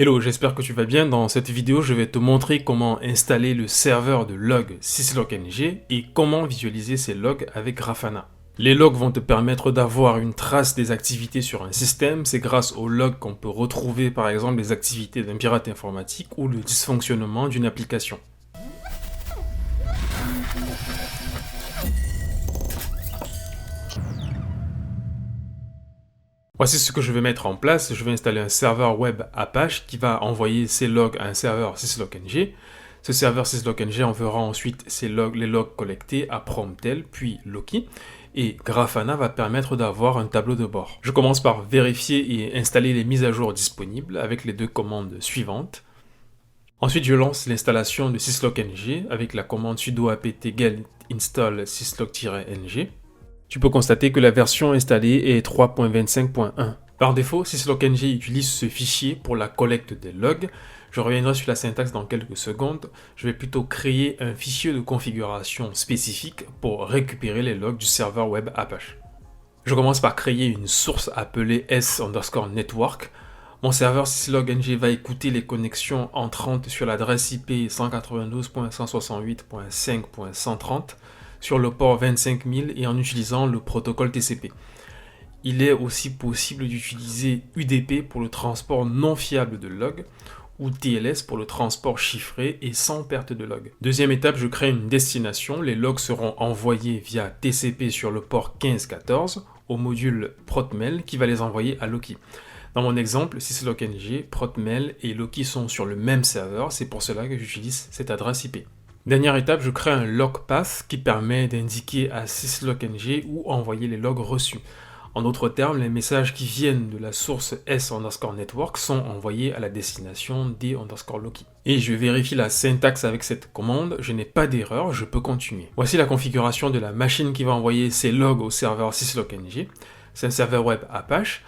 Hello, j'espère que tu vas bien. Dans cette vidéo, je vais te montrer comment installer le serveur de log syslog-ng et comment visualiser ces logs avec Grafana. Les logs vont te permettre d'avoir une trace des activités sur un système. C'est grâce aux logs qu'on peut retrouver par exemple les activités d'un pirate informatique ou le dysfonctionnement d'une application. Voici ce que je vais mettre en place. Je vais installer un serveur web Apache qui va envoyer ces logs à un serveur syslog-ng. Ce serveur syslog-ng enverra ensuite les logs collectés à Promptel puis Loki. Et Grafana va permettre d'avoir un tableau de bord. Je commence par vérifier et installer les mises à jour disponibles avec les deux commandes suivantes. Ensuite, je lance l'installation de syslog-ng avec la commande sudo apt get install syslog-ng. Tu peux constater que la version installée est 3.25.1. Par défaut, syslog-ng utilise ce fichier pour la collecte des logs. Je reviendrai sur la syntaxe dans quelques secondes. Je vais plutôt créer un fichier de configuration spécifique pour récupérer les logs du serveur web Apache. Je commence par créer une source appelée s_network. Mon serveur syslog-ng va écouter les connexions entrantes sur l'adresse IP 192.168.5.130 sur le port 25000 et en utilisant le protocole TCP. Il est aussi possible d'utiliser UDP pour le transport non fiable de logs ou TLS pour le transport chiffré et sans perte de log. Deuxième étape, je crée une destination. Les logs seront envoyés via TCP sur le port 1514 au module protmail qui va les envoyer à Loki. Dans mon exemple, syslog-ng, protmail et Loki sont sur le même serveur, c'est pour cela que j'utilise cette adresse IP. Dernière étape, je crée un log path qui permet d'indiquer à syslog-ng où envoyer les logs reçus. En d'autres termes, les messages qui viennent de la source s_network sont envoyés à la destination d_loki. Et je vérifie la syntaxe avec cette commande, je n'ai pas d'erreur, je peux continuer. Voici la configuration de la machine qui va envoyer ces logs au serveur syslog-ng. C'est un serveur web Apache.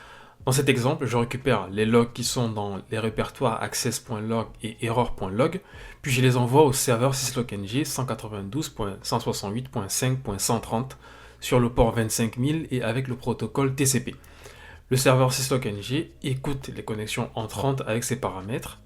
Dans cet exemple, je récupère les logs qui sont dans les répertoires access.log et error.log, puis je les envoie au serveur syslog-ng 192.168.5.130 sur le port 25000 et avec le protocole TCP. Le serveur syslog-ng écoute les connexions entrantes avec ses paramètres.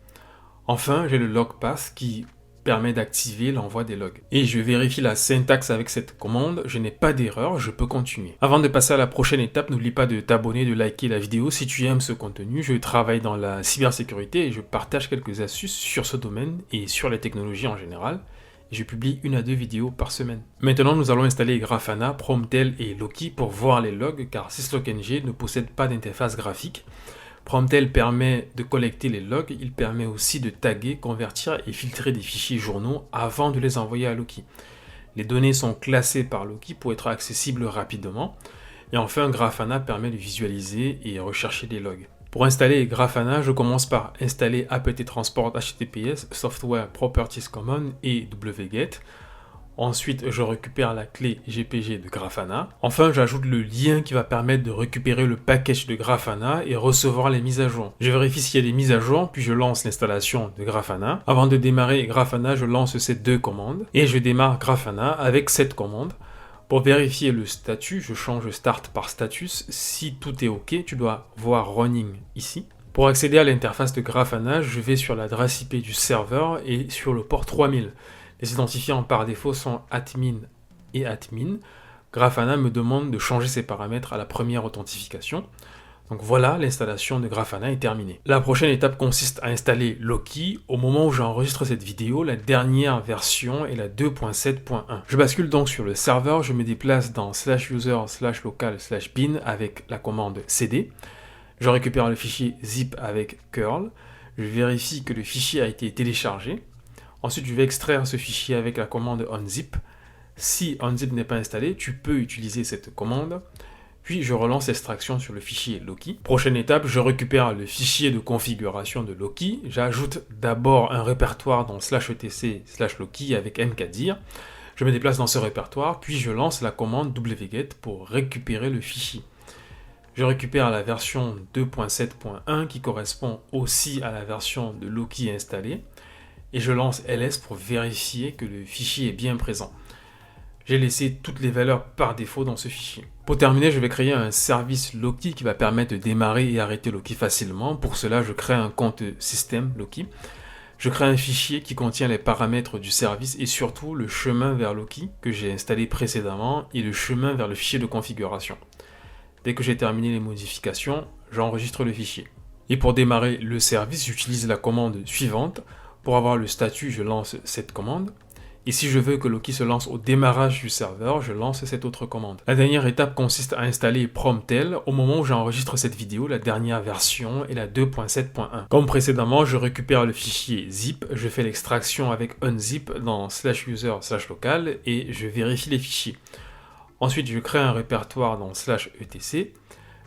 Enfin, j'ai le log path qui permet d'activer l'envoi des logs. Et je vérifie la syntaxe avec cette commande, je n'ai pas d'erreur, je peux continuer. Avant de passer à la prochaine étape, n'oublie pas de t'abonner, de liker la vidéo si tu aimes ce contenu. Je travaille dans la cybersécurité et je partage quelques astuces sur ce domaine et sur les technologies en général. Je publie 1 à 2 vidéos par semaine. Maintenant, nous allons installer Grafana, Promptel et Loki pour voir les logs car syslog-ng ne possède pas d'interface graphique. Promptel permet de collecter les logs, il permet aussi de taguer, convertir et filtrer des fichiers journaux avant de les envoyer à Loki. Les données sont classées par Loki pour être accessibles rapidement. Et enfin, Grafana permet de visualiser et rechercher des logs. Pour installer Grafana, je commence par installer apt transport https, software properties common et wget. Ensuite, je récupère la clé GPG de Grafana. Enfin, j'ajoute le lien qui va permettre de récupérer le package de Grafana et recevoir les mises à jour. Je vérifie s'il y a des mises à jour, puis je lance l'installation de Grafana. Avant de démarrer Grafana, je lance ces deux commandes et je démarre Grafana avec cette commande. Pour vérifier le statut, je change Start par Status. Si tout est OK, tu dois voir Running ici. Pour accéder à l'interface de Grafana, je vais sur l'adresse IP du serveur et sur le port 3000. Les identifiants par défaut sont admin et admin. Grafana me demande de changer ces paramètres à la première authentification. Donc voilà, l'installation de Grafana est terminée. La prochaine étape consiste à installer Loki. Au moment où j'enregistre cette vidéo, la dernière version est la 2.7.1. Je bascule donc sur le serveur, je me déplace dans /user/local/bin avec la commande cd. Je récupère le fichier zip avec curl. Je vérifie que le fichier a été téléchargé. Ensuite, je vais extraire ce fichier avec la commande unzip. Si unzip n'est pas installé, tu peux utiliser cette commande. Puis, je relance l'extraction sur le fichier Loki. Prochaine étape, je récupère le fichier de configuration de Loki. J'ajoute d'abord un répertoire dans /etc/loki avec mkdir. Je me déplace dans ce répertoire, puis je lance la commande wget pour récupérer le fichier. Je récupère la version 2.7.1 qui correspond aussi à la version de Loki installée. Et je lance ls pour vérifier que le fichier est bien présent. J'ai laissé toutes les valeurs par défaut dans ce fichier. Pour terminer, je vais créer un service Loki qui va permettre de démarrer et arrêter Loki facilement. Pour cela, je crée un compte système Loki. Je crée un fichier qui contient les paramètres du service et surtout le chemin vers Loki que j'ai installé précédemment et le chemin vers le fichier de configuration. Dès que j'ai terminé les modifications, j'enregistre le fichier. Et pour démarrer le service, j'utilise la commande suivante. Pour avoir le statut, je lance cette commande. Et si je veux que Loki se lance au démarrage du serveur, je lance cette autre commande. La dernière étape consiste à installer Promptel. Au moment où j'enregistre cette vidéo, la dernière version est la 2.7.1. Comme précédemment, je récupère le fichier zip, je fais l'extraction avec unzip dans /user/local et je vérifie les fichiers. Ensuite, je crée un répertoire dans /etc.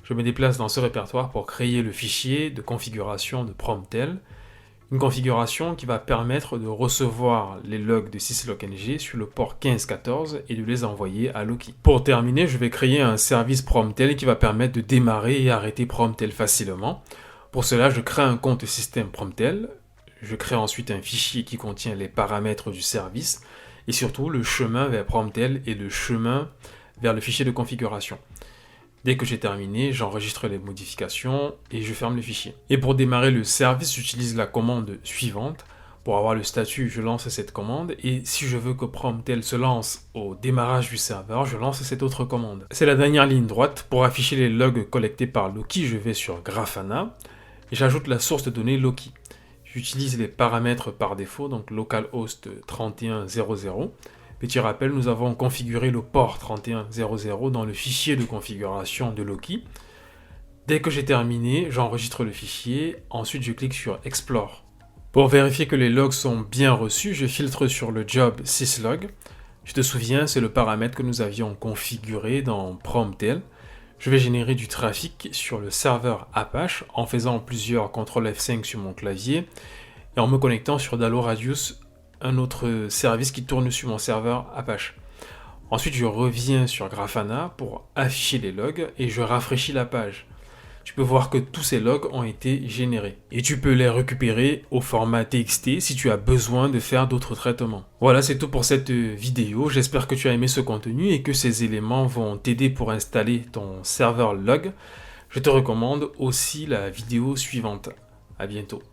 Je me déplace dans ce répertoire pour créer le fichier de configuration de Promptel. Une configuration qui va permettre de recevoir les logs de syslog-ng sur le port 1514 et de les envoyer à Loki. Pour terminer, je vais créer un service Promptel qui va permettre de démarrer et arrêter Promptel facilement. Pour cela, je crée un compte système Promptel. Je crée ensuite un fichier qui contient les paramètres du service et surtout le chemin vers Promptel et le chemin vers le fichier de configuration. Dès que j'ai terminé, j'enregistre les modifications et je ferme le fichier. Et pour démarrer le service, j'utilise la commande suivante. Pour avoir le statut, je lance cette commande et si je veux que Promptel se lance au démarrage du serveur, je lance cette autre commande. C'est la dernière ligne droite. Pour afficher les logs collectés par Loki, je vais sur Grafana et j'ajoute la source de données Loki. J'utilise les paramètres par défaut, donc localhost 3100. Petit rappel, nous avons configuré le port 3100 dans le fichier de configuration de Loki. Dès que j'ai terminé, j'enregistre le fichier, ensuite je clique sur Explore. Pour vérifier que les logs sont bien reçus, je filtre sur le job syslog. Je te souviens, c'est le paramètre que nous avions configuré dans Promptel. Je vais générer du trafic sur le serveur Apache en faisant plusieurs CTRL F5 sur mon clavier et en me connectant sur DaloRadius, un autre service qui tourne sur mon serveur Apache. Ensuite, je reviens sur Grafana pour afficher les logs et je rafraîchis la page. Tu peux voir que tous ces logs ont été générés. Et tu peux les récupérer au format TXT si tu as besoin de faire d'autres traitements. Voilà, c'est tout pour cette vidéo. J'espère que tu as aimé ce contenu et que ces éléments vont t'aider pour installer ton serveur log. Je te recommande aussi la vidéo suivante. À bientôt.